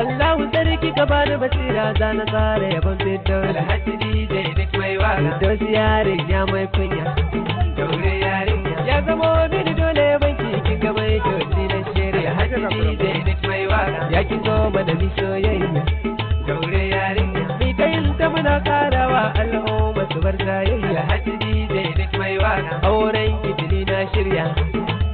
Allahu sarki ka bani basira za na tsara yaban Firdaus. Alhaji DJ duk mai waka. Firdaus yarinya mai kunya. Daure yarinya. Ya zama mini dole banki kin ga mai toci na shirya. Alhaji DJ duk mai waka. Ya kin zo mana mi soyayya. Daure yarinya. Mi ta yin ta muna karawa al'umma su bar jayayya. Alhaji DJ duk mai waka. Auren kitini na shirya.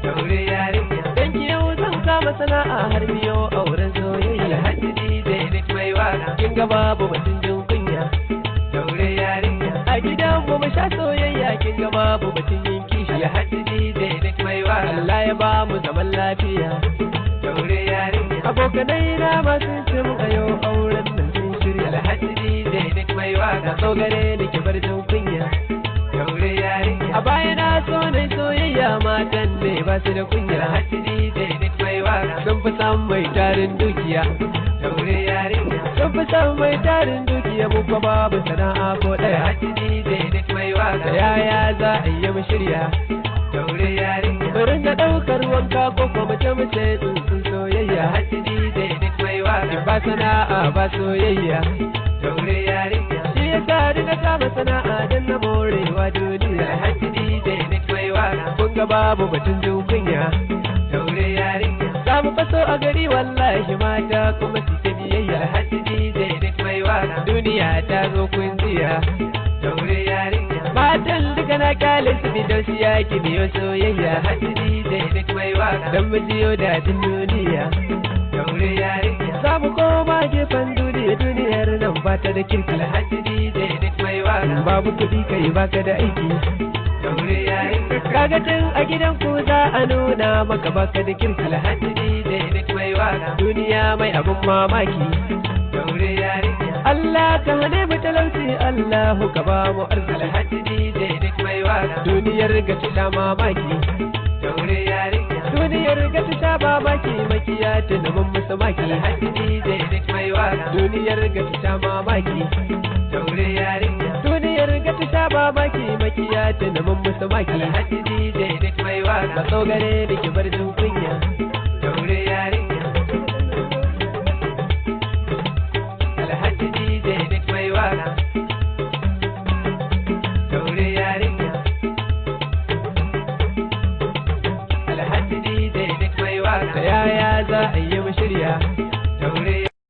Daure yarinya. Dan ki yau zan kama sana'a har biyo auren soyayya. Alhaji DJ duk mai waka. Kin ga babu batun jin kunya. Daure yarinya. A gidan mu sha soyayya kin ga babu batun yin kishi. Alhaji DJ duk mai waka. Allah ya ba mu zaman lafiya. Daure yarinya. Abokanai na masu cin ayo auren nan sun shirya. Alhaji DJ duk mai waka. Na so gare ni ki bar jin kunya. Daure yarinya. A baya na so na soyayya matan ne ba su da kunya. Alhaji DJ duk mai waka. Sun fi san mai tarin dukiya. Daure yarinya. Sun fi san mai tarin dukiya mu fa babu sana'a ko ɗaya. Alhaji DJ duk mai waka. Da yaya za a yi mu shirya. Daure yarinya. Mu ringa ɗaukar wanka ko kuma mace tsuntsun soyayya. Alhaji DJ duk mai waka. Ba sana'a ba soyayya. Daure yarinya. Shi yasa na kama sana'a don na morewa duniya. Alhaji DJ duk mai waka. Kun ga babu batun jin kunya. Daure yarinya. Za mu faso a gari wallahi mata kuma su ta biyayya. Alhaji DJ duk mai waka. Duniya ta zo kun jiya. Daure yarinya. Matan duka na kyale su bi don su yaki biyo soyayya. Alhaji DJ duk mai waka. Don mu jiyo daɗin duniya. Daure yarinya. Za mu koma gefen duniya duniyar nan ba ta da kirki. Alhaji DJ duk mai waka. Babu kuɗi kai baka da aiki. Daure yarinya. Kaga tun a gidan ku za a nuna maka baka da kirki. Alhaji DJ duk mai waka. Duniya mai abin mamaki. Daure yarinya. Allah ka hane mu talauci Allahu ka ba mu arziki. Alhaji DJ duk mai waka. Duniyar ga ta sha mamaki. Daure yarinya. Duniyar ga ta sha mamaki makiya ta naman musu maki. Alhaji DJ duk mai waka. Duniyar ga ta sha mamaki. Daure yarinya. Duniyar ga ta sha mamaki makiya ta naman musu maki. Alhaji DJ duk mai waka. Ba so gare da ki bar jin kunya.